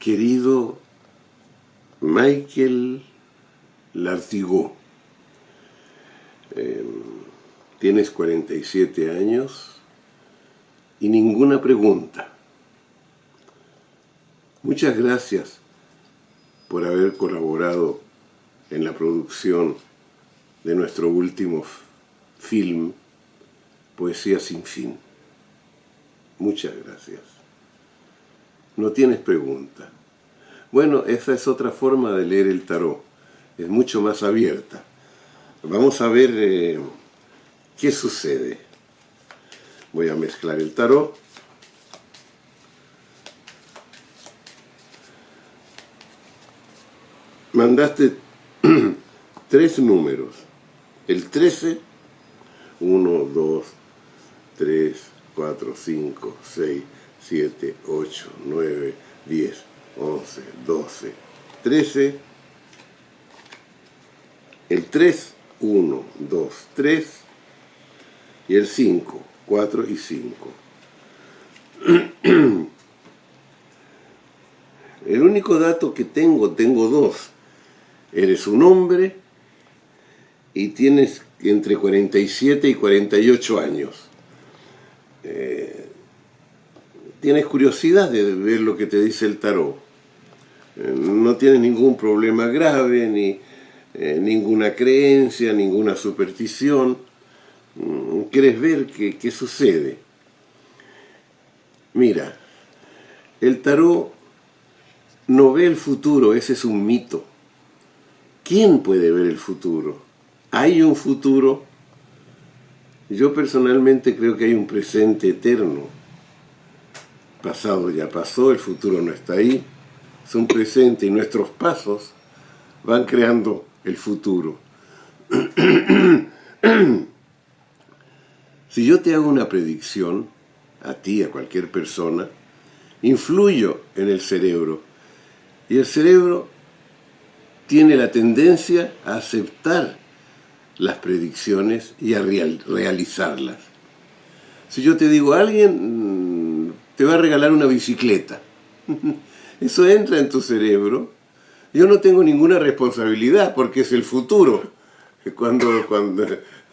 Querido Michael Lartigó, tienes 47 años y ninguna pregunta. Muchas gracias por haber colaborado en la producción de nuestro último film, Poesía sin fin. Muchas gracias. No tienes pregunta. Bueno, esa es otra forma de leer el tarot. Es mucho más abierta. Vamos a ver qué sucede. Voy a mezclar el tarot. Mandaste 3 números. El 13, 1, 2, 3, 4, 5, 6, 7, 8, 9, 10, 11, 12, 13. El 3, 1, 2, 3. Y el 5, 4 y 5. El único dato que tengo 2. Eres un hombre y tienes entre 47 y 48 años. Tienes curiosidad de ver lo que te dice el tarot. No tienes ningún problema grave, ni ninguna creencia, ninguna superstición. Quieres ver qué sucede. Mira, el tarot no ve el futuro, ese es un mito. ¿Quién puede ver el futuro? ¿Hay un futuro? Yo personalmente creo que hay un presente eterno. Pasado ya pasó, el futuro no está ahí. Es un presente y nuestros pasos van creando el futuro. Si yo te hago una predicción, a ti, a cualquier persona, influyo en el cerebro. Y el cerebro tiene la tendencia a aceptar las predicciones y a realizarlas. Si yo te digo, alguien te va a regalar una bicicleta, eso entra en tu cerebro. Yo no tengo ninguna responsabilidad porque es el futuro. Cuando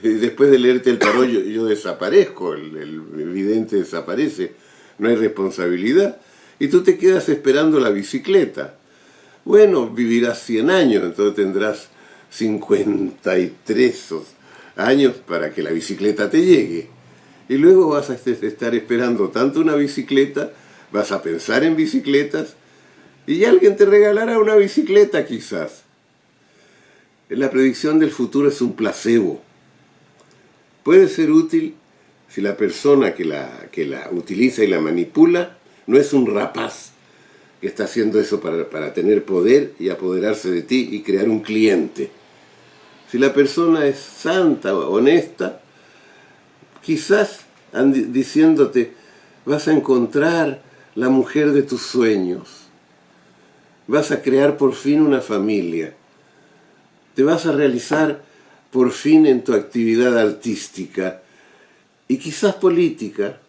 después de leerte el tarot yo desaparezco, el vidente desaparece, no hay responsabilidad. Y tú te quedas esperando la bicicleta. Bueno, vivirás 100 años, entonces tendrás 53 años para que la bicicleta te llegue. Y luego vas a estar esperando tanto una bicicleta, vas a pensar en bicicletas, y alguien te regalará una bicicleta quizás. La predicción del futuro es un placebo. Puede ser útil si la persona que la utiliza y la manipula no es un rapaz que está haciendo eso para tener poder y apoderarse de ti y crear un cliente. Si la persona es santa, honesta, quizás diciéndote, vas a encontrar la mujer de tus sueños, vas a crear por fin una familia, te vas a realizar por fin en tu actividad artística y quizás política.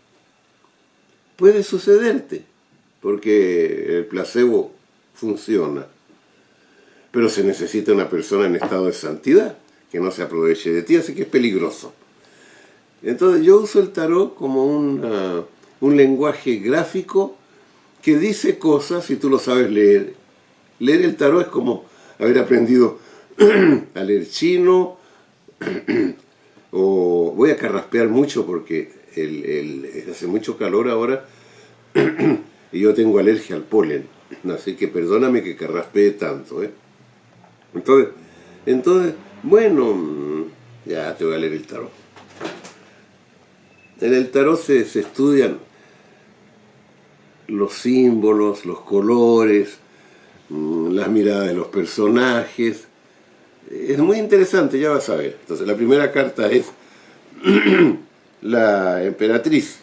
Puede sucederte, porque el placebo funciona. Pero se necesita una persona en estado de santidad, que no se aproveche de ti, así que es peligroso. Entonces yo uso el tarot como un lenguaje gráfico que dice cosas y tú lo sabes leer. Leer el tarot es como haber aprendido a leer chino, o voy a carraspear mucho porque hace mucho calor ahora y yo tengo alergia al polen, así que perdóname que carraspee tanto, Entonces, bueno, ya te voy a leer el tarot. En el tarot se estudian los símbolos, los colores, las miradas de los personajes. Es muy interesante, ya vas a ver. Entonces, la primera carta es la emperatriz.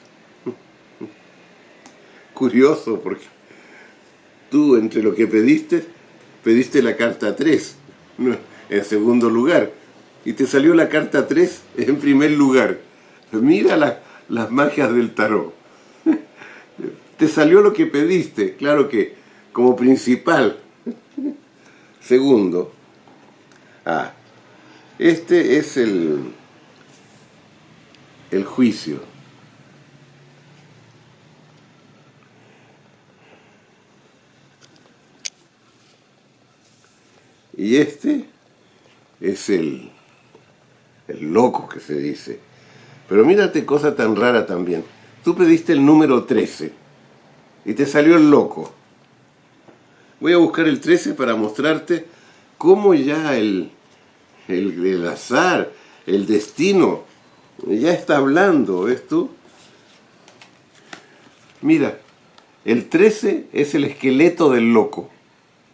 Curioso, porque tú, entre lo que pediste la carta 3 en segundo lugar, y te salió la carta 3 en primer lugar. Mira las magias del tarot. Te salió lo que pediste. Claro que como principal. Segundo, este es el juicio. Y este es el loco que se dice. Pero mírate cosa tan rara también. Tú pediste el número 13 y te salió el loco. Voy a buscar el 13 para mostrarte cómo ya el azar, el destino, ya está hablando, ¿ves tú? Mira, el 13 es el esqueleto del loco.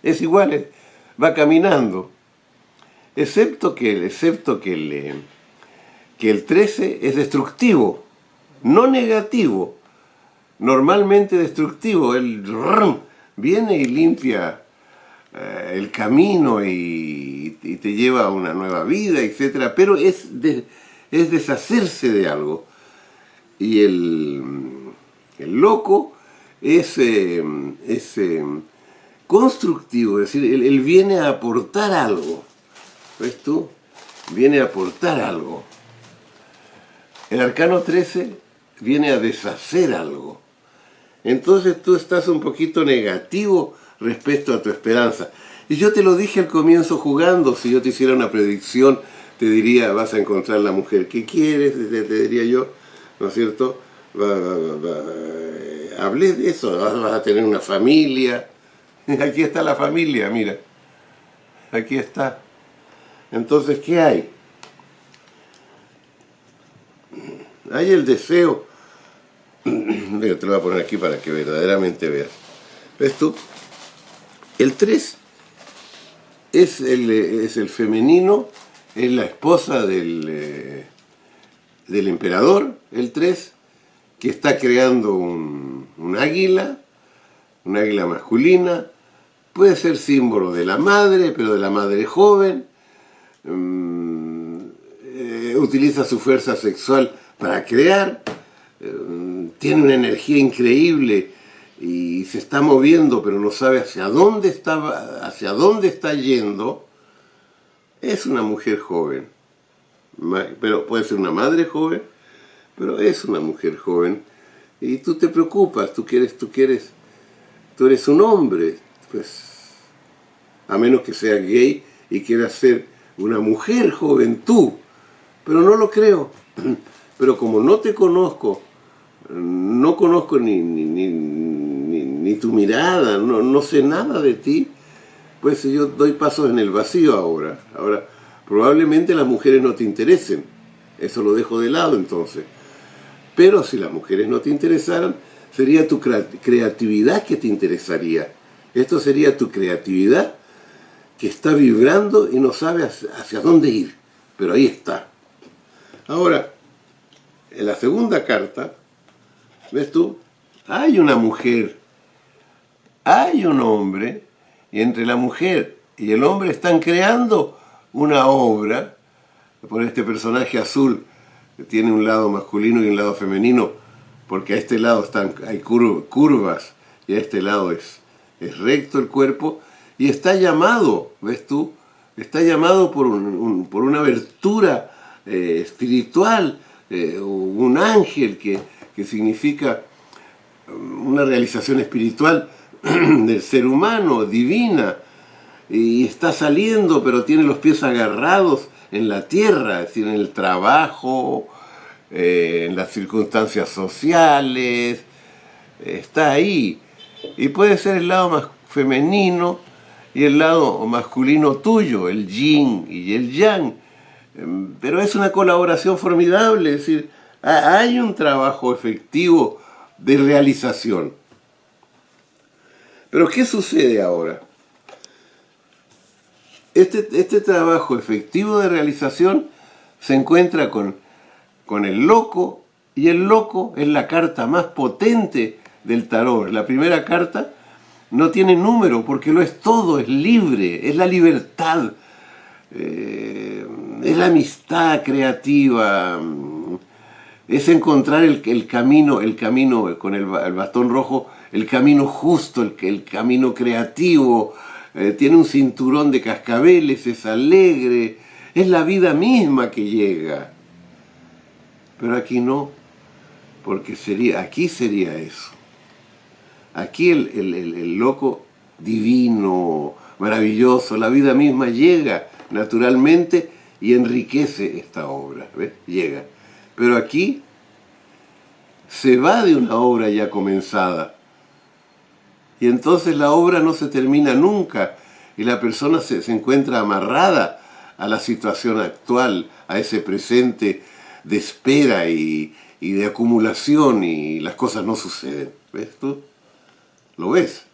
Es igual, va caminando. Excepto que el 13 es destructivo, no negativo, normalmente destructivo. Él viene y limpia el camino y te lleva a una nueva vida, etc. Pero es deshacerse de algo. Y el loco es constructivo, es decir, él viene a aportar algo. ¿Ves tú? Viene a aportar algo. El arcano 13 viene a deshacer algo. Entonces tú estás un poquito negativo respecto a tu esperanza. Y yo te lo dije al comienzo jugando, si yo te hiciera una predicción, te diría, vas a encontrar la mujer que quieres, te diría yo, ¿no es cierto? Hablé de eso, vas a tener una familia. Aquí está la familia, mira. Aquí está. Entonces, ¿qué hay? Hay el deseo. Mira, te lo voy a poner aquí para que verdaderamente veas. ¿Ves tú? El 3 es el femenino, es la esposa del emperador, el 3, que está creando un águila masculina. Puede ser símbolo de la madre, pero de la madre joven. Utiliza su fuerza sexual para crear. Tiene una energía increíble y se está moviendo, pero no sabe hacia dónde está yendo. Es una mujer joven, pero puede ser una madre joven, pero es una mujer joven. Y tú te preocupas, tú eres un hombre, pues, a menos que sea gay y quieras ser una mujer joven tú, pero no lo creo. Pero como no te conozco, no conozco ni tu mirada, no sé nada de ti, pues yo doy pasos en el vacío ahora. Ahora, probablemente las mujeres no te interesen, eso lo dejo de lado entonces. Pero si las mujeres no te interesaran, sería tu creatividad que te interesaría. Esto sería tu creatividad que está vibrando y no sabe hacia dónde ir. Pero ahí está. Ahora, en la segunda carta, ¿ves tú? Hay una mujer, hay un hombre, y entre la mujer y el hombre están creando una obra. Por este personaje azul, que tiene un lado masculino y un lado femenino, porque a este lado hay curvas y a este lado es recto el cuerpo, y está llamado, ¿ves tú? Está llamado por una abertura espiritual, un ángel que significa una realización espiritual del ser humano, divina, y está saliendo, pero tiene los pies agarrados en la tierra, es decir, en el trabajo, en las circunstancias sociales, está ahí. Y puede ser el lado más femenino y el lado masculino tuyo, el yin y el yang. Pero es una colaboración formidable, es decir, hay un trabajo efectivo de realización. Pero ¿qué sucede ahora? Este trabajo efectivo de realización se encuentra con el loco, y el loco es la carta más potente del tarot. La primera carta no tiene número porque lo es todo, es libre, es la libertad, es la amistad creativa, es encontrar el camino con el bastón rojo, el camino justo, el camino creativo, tiene un cinturón de cascabeles, es alegre, es la vida misma que llega. Pero aquí no, porque aquí sería eso. Aquí el loco divino, maravilloso, la vida misma llega naturalmente y enriquece esta obra, ¿ves? Llega. Pero aquí se va de una obra ya comenzada. Y entonces la obra no se termina nunca y la persona se encuentra amarrada a la situación actual, a ese presente de espera y de acumulación, y las cosas no suceden. ¿Ves tú? ¿Lo ves?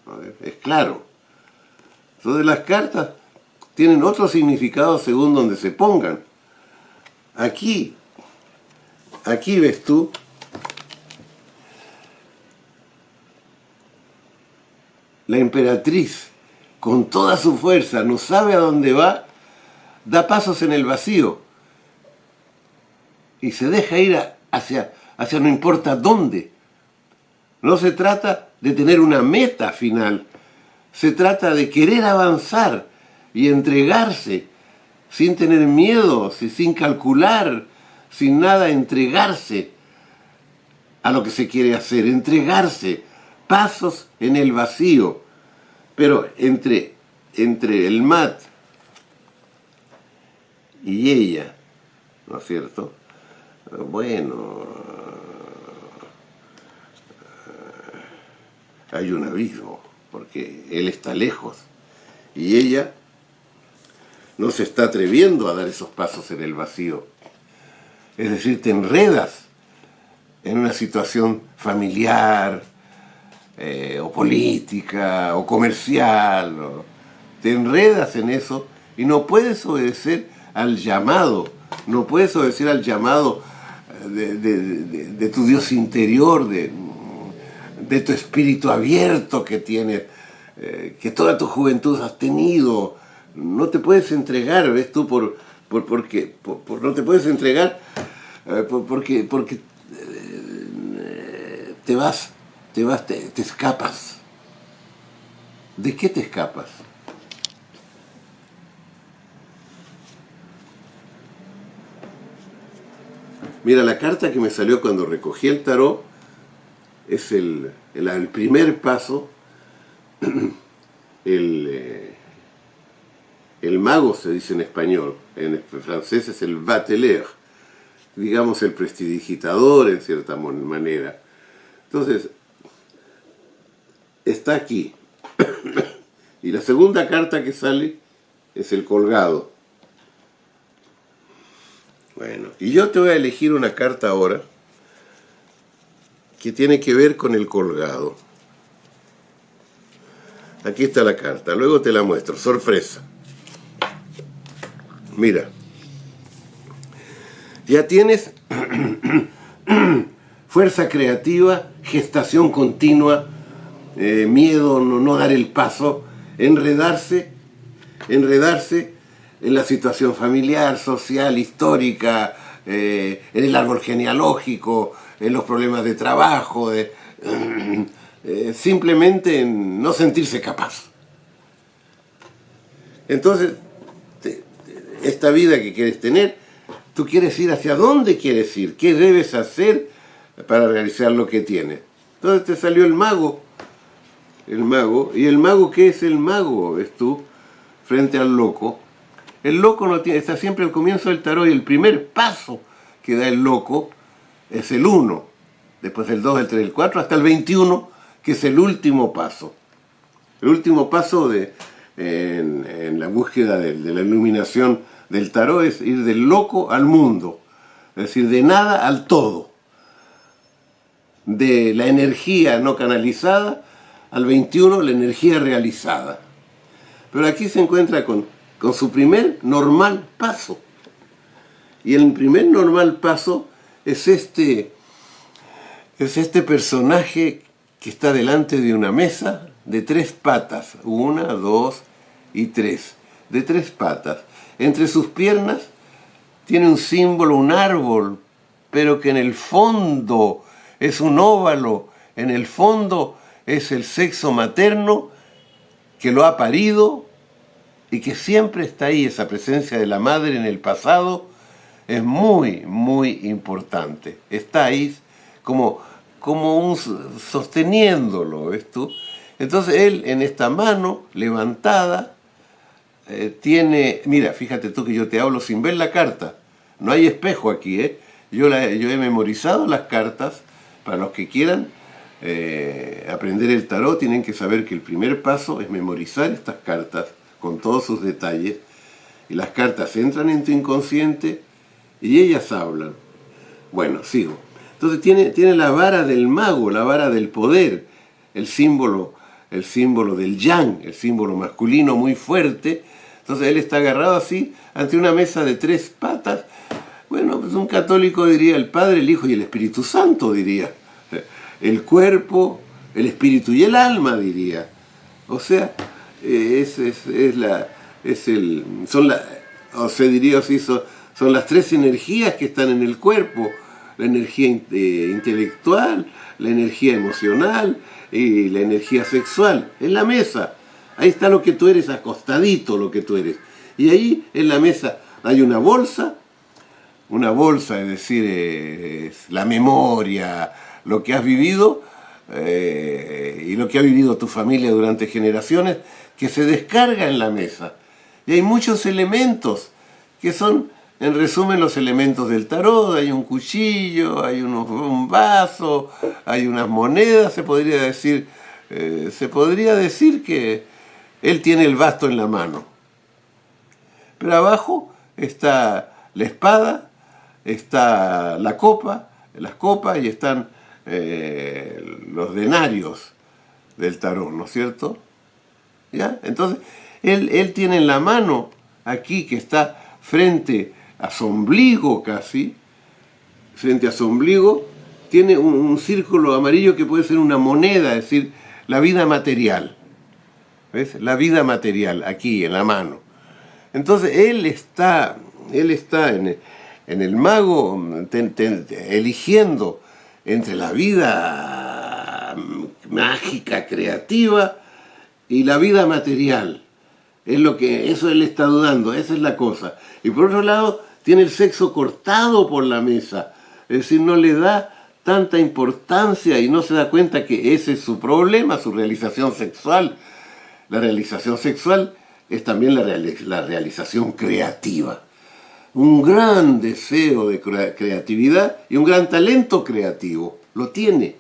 Es claro. Entonces las cartas tienen otro significado según donde se pongan. Aquí ves tú, la emperatriz, con toda su fuerza, no sabe a dónde va, da pasos en el vacío y se deja ir hacia no importa dónde. No se trata de tener una meta final, se trata de querer avanzar y entregarse sin tener miedo, sin calcular, sin nada, entregarse a lo que se quiere hacer, entregarse, pasos en el vacío. Pero entre el mat y ella, ¿no es cierto? Bueno, hay un abismo, porque él está lejos y ella no se está atreviendo a dar esos pasos en el vacío. Es decir, te enredas en una situación familiar, o política, o comercial, te enredas en eso y no puedes obedecer al llamado, no puedes obedecer al llamado de tu Dios interior, de tu espíritu abierto que tienes, que toda tu juventud has tenido. No te puedes entregar, ¿ves tú? Porque no te puedes entregar porque te escapas. ¿De qué te escapas? Mira, la carta que me salió cuando recogí el tarot es el primer paso. El mago se dice en español, en francés es el bateleur, digamos el prestidigitador en cierta manera. Entonces, está aquí. Y la segunda carta que sale es el colgado. Bueno, y yo te voy a elegir una carta ahora que tiene que ver con el colgado. Aquí está la carta, luego te la muestro, sorpresa. Mira, ya tienes fuerza creativa, gestación continua, miedo, no dar el paso, enredarse en la situación familiar, social, histórica, en el árbol genealógico, en los problemas de trabajo, simplemente en no sentirse capaz. Entonces, esta vida que quieres tener, tú quieres ir hacia dónde quieres ir, qué debes hacer para realizar lo que tienes. Entonces te salió el mago. ¿Y el mago qué es el mago? ¿Ves tú? Frente al loco. El loco está siempre al comienzo del tarot y el primer paso que da el loco es el 1. Después el 2, el 3, el 4, hasta el 21, que es el último paso. El último paso en la búsqueda de la iluminación del tarot es ir del loco al mundo. Es decir, de nada al todo. De la energía no canalizada al 21, la energía realizada. Pero aquí se encuentra con su primer normal paso. Y el primer normal paso es este personaje que está delante de una mesa de 3 patas. 1, 2 y 3. De 3 patas. Entre sus piernas tiene un símbolo, un árbol, pero que en el fondo es un óvalo. En el fondo es el sexo materno que lo ha parido y que siempre está ahí. Esa presencia de la madre en el pasado es muy, muy importante. Está ahí como sosteniéndolo, ¿ves tú? Entonces él en esta mano levantada tiene, mira, fíjate tú que yo te hablo sin ver la carta, no hay espejo aquí, ¿eh? Yo he memorizado las cartas. Para los que quieran aprender el tarot, tienen que saber que el primer paso es memorizar estas cartas con todos sus detalles, y las cartas entran en tu inconsciente y ellas hablan. Bueno, sigo. Entonces tiene la vara del mago, la vara del poder, el símbolo del yang, el símbolo masculino muy fuerte. Entonces él está agarrado así ante una mesa de 3 patas. Bueno, pues un católico diría el Padre, el Hijo y el Espíritu Santo, diría. El cuerpo, el espíritu y el alma, diría. O sea, son las 3 energías que están en el cuerpo: la energía intelectual, la energía emocional y la energía sexual. En la mesa, ahí está lo que tú eres, acostadito lo que tú eres. Y ahí en la mesa hay una bolsa, es decir, es la memoria, lo que has vivido y lo que ha vivido tu familia durante generaciones, que se descarga en la mesa. Y hay muchos elementos que son, en resumen, los elementos del tarot. Hay un cuchillo, hay un vaso, hay unas monedas. Se podría decir que él tiene el basto en la mano. Pero abajo está la espada, está las copas y están los denarios del tarot, ¿no es cierto? ¿Ya? Entonces, él tiene en la mano aquí, que está frente a su ombligo casi, frente a su ombligo, tiene un círculo amarillo que puede ser una moneda, es decir, la vida material. ¿Ves? La vida material, aquí, en la mano. Entonces, él está en el mago eligiendo entre la vida mágica, creativa, y la vida material. Eso él está dudando, esa es la cosa. Y por otro lado, tiene el sexo cortado por la mesa. Es decir, no le da tanta importancia y no se da cuenta que ese es su problema, su realización sexual. La realización sexual es también la realización creativa. Un gran deseo de creatividad y un gran talento creativo. Lo tiene.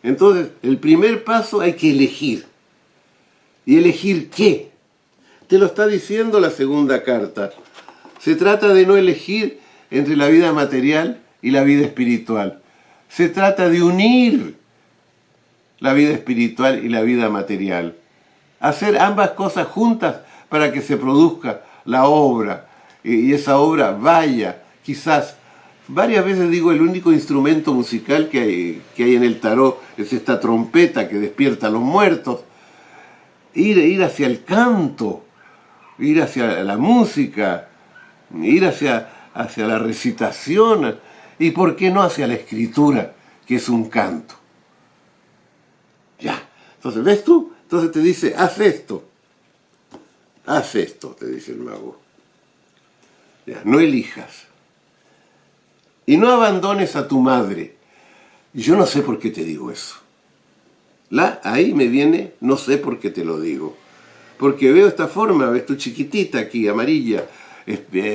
Entonces, el primer paso hay que elegir. ¿Y elegir qué? Te lo está diciendo la segunda carta. Se trata de no elegir entre la vida material y la vida espiritual. Se trata de unir la vida espiritual y la vida material. Hacer ambas cosas juntas para que se produzca la obra. Y esa obra vaya, quizás, varias veces digo, el único instrumento musical que hay en el tarot es esta trompeta que despierta a los muertos. Ir hacia el canto, ir hacia la música, ir hacia la recitación, y por qué no hacia la escritura, que es un canto. Ya, entonces, ¿ves tú? Entonces te dice, haz esto, te dice el mago. Ya, no elijas. Y no abandones a tu madre. Y yo no sé por qué te digo eso. Ahí me viene, no sé por qué te lo digo. Porque veo esta forma, ves tu chiquitita aquí, amarilla,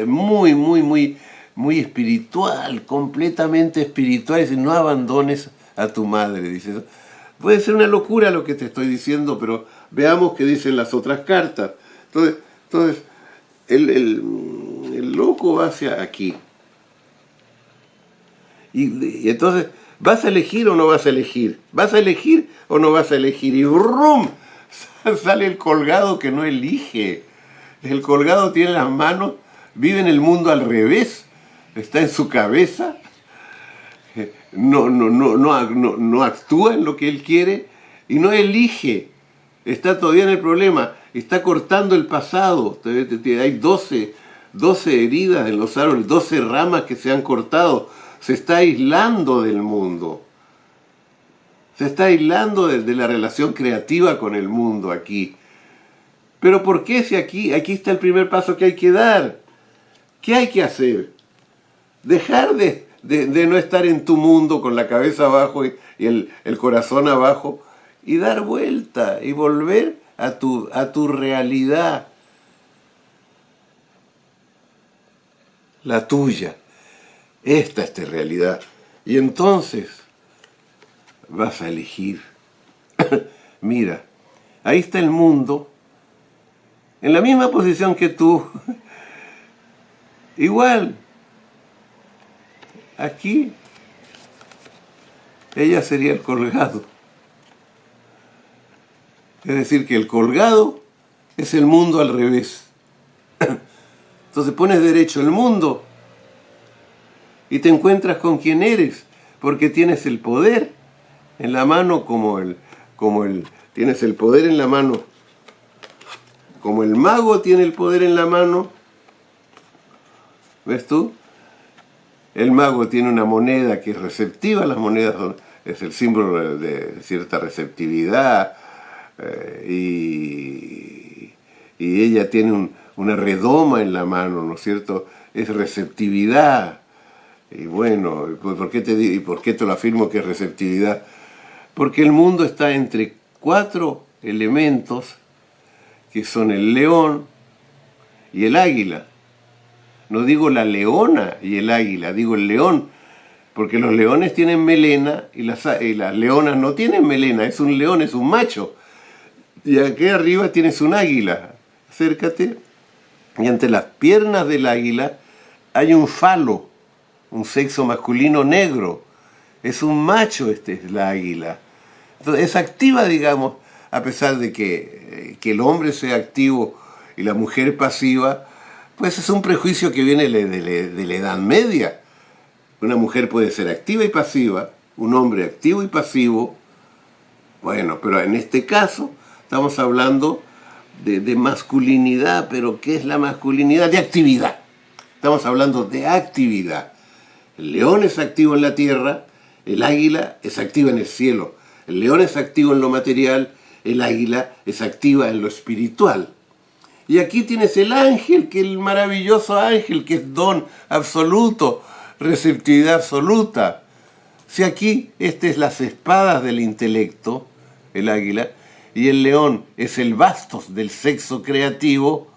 muy, muy, muy, muy espiritual, completamente espiritual. Dice, no abandones a tu madre, dice. Puede ser una locura lo que te estoy diciendo, pero veamos qué dicen las otras cartas. Entonces el loco va hacia aquí. Y entonces, ¿vas a elegir o no vas a elegir? ¿Vas a elegir o no vas a elegir? Y ¡brum! Sale el colgado que no elige. El colgado tiene las manos, vive en el mundo al revés, está en su cabeza, no actúa en lo que él quiere y no elige. Está todavía en el problema, está cortando el pasado. Hay 12 heridas en los árboles, 12 ramas que se han cortado. Se está aislando del mundo. Se está aislando de la relación creativa con el mundo aquí. Pero ¿por qué si aquí está el primer paso que hay que dar? ¿Qué hay que hacer? Dejar de no estar en tu mundo con la cabeza abajo y el corazón abajo y dar vuelta y volver a tu realidad, la tuya. Esta es tu realidad. Y entonces vas a elegir. Mira, ahí está el mundo, en la misma posición que tú. Igual, aquí, ella sería el colgado. Es decir, que el colgado es el mundo al revés. Entonces pones derecho el mundo y te encuentras con quien eres, porque tienes el poder en la mano tienes el poder en la mano, como el mago tiene el poder en la mano. ¿Ves tú? El mago tiene una moneda que es receptiva, las monedas es el símbolo de cierta receptividad, y ella tiene una redoma en la mano, ¿no es cierto? Es receptividad. Y bueno, ¿por qué te lo afirmo que es receptividad? Porque el mundo está entre 4 elementos que son el león y el águila. No digo la leona y el águila, digo el león, porque los leones tienen melena y las leonas no tienen melena, es un león, es un macho. Y aquí arriba tienes un águila, acércate, y entre las piernas del águila hay un falo, un sexo masculino negro, es un macho, es la águila. Entonces es activa, digamos, a pesar de que el hombre sea activo y la mujer pasiva, pues es un prejuicio que viene de la Edad Media. Una mujer puede ser activa y pasiva, un hombre activo y pasivo. Bueno, pero en este caso estamos hablando de masculinidad, pero ¿qué es la masculinidad? De actividad. Estamos hablando de actividad. El león es activo en la tierra, el águila es activa en el cielo. El león es activo en lo material, el águila es activa en lo espiritual. Y aquí tienes el ángel, que el maravilloso ángel, que es don absoluto, receptividad absoluta. Si aquí es las espadas del intelecto, el águila, y el león es el bastos del sexo creativo,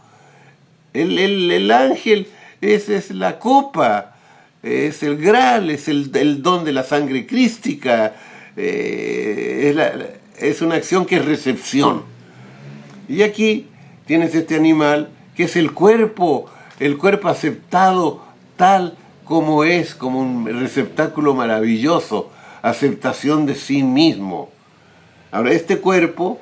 el ángel es la copa, es el gral, es el don de la sangre crística, es una acción que es recepción. Y aquí tienes este animal que es el cuerpo aceptado tal como es, como un receptáculo maravilloso, aceptación de sí mismo. Ahora, este cuerpo,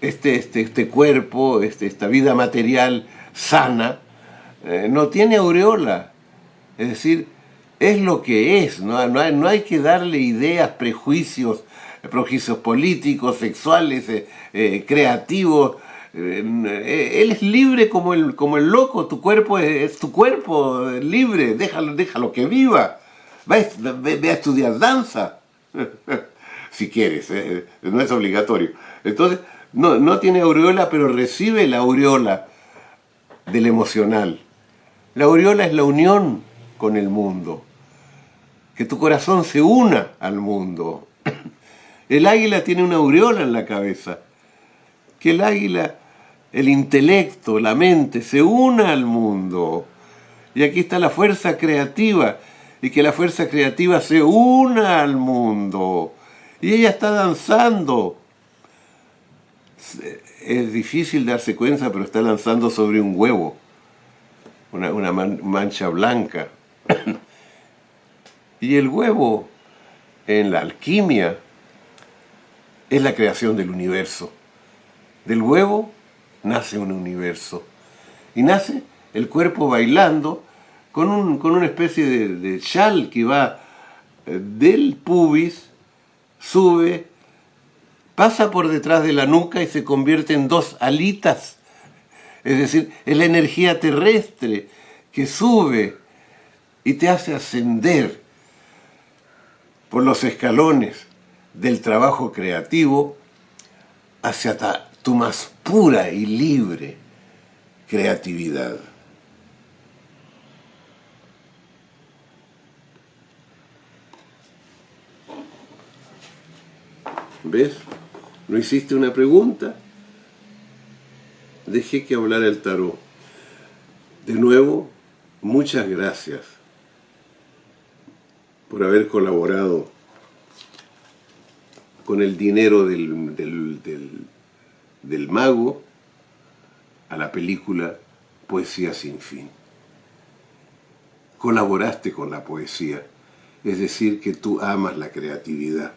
esta vida material sana, no tiene aureola, es decir, es lo que es, no hay que darle ideas, prejuicios políticos, sexuales, creativos. Él es libre como el loco, tu cuerpo es tu cuerpo, libre, déjalo que viva. Ve a estudiar danza, si quieres, no es obligatorio. Entonces, no tiene aureola, pero recibe la aureola del emocional. La aureola es la unión con el mundo, que tu corazón se una al mundo. El águila tiene una aureola en la cabeza, que el águila, el intelecto, la mente, se una al mundo. Y aquí está la fuerza creativa, y que la fuerza creativa se una al mundo. Y ella está danzando. Es difícil darse cuenta, pero está lanzando sobre un huevo, una mancha blanca. Y el huevo, en la alquimia, es la creación del universo. Del huevo nace un universo. Y nace el cuerpo bailando con una especie de chal que va del pubis, sube, pasa por detrás de la nuca y se convierte en 2 alitas. Es decir, es la energía terrestre que sube y te hace ascender por los escalones del trabajo creativo hacia tu más pura y libre creatividad. ¿Ves? ¿No hiciste una pregunta? Dejé que hablara el tarot. De nuevo, muchas gracias por haber colaborado con el dinero del mago a la película Poesía sin fin. Colaboraste con la poesía, es decir, que tú amas la creatividad.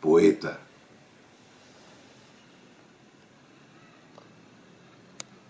Poeta,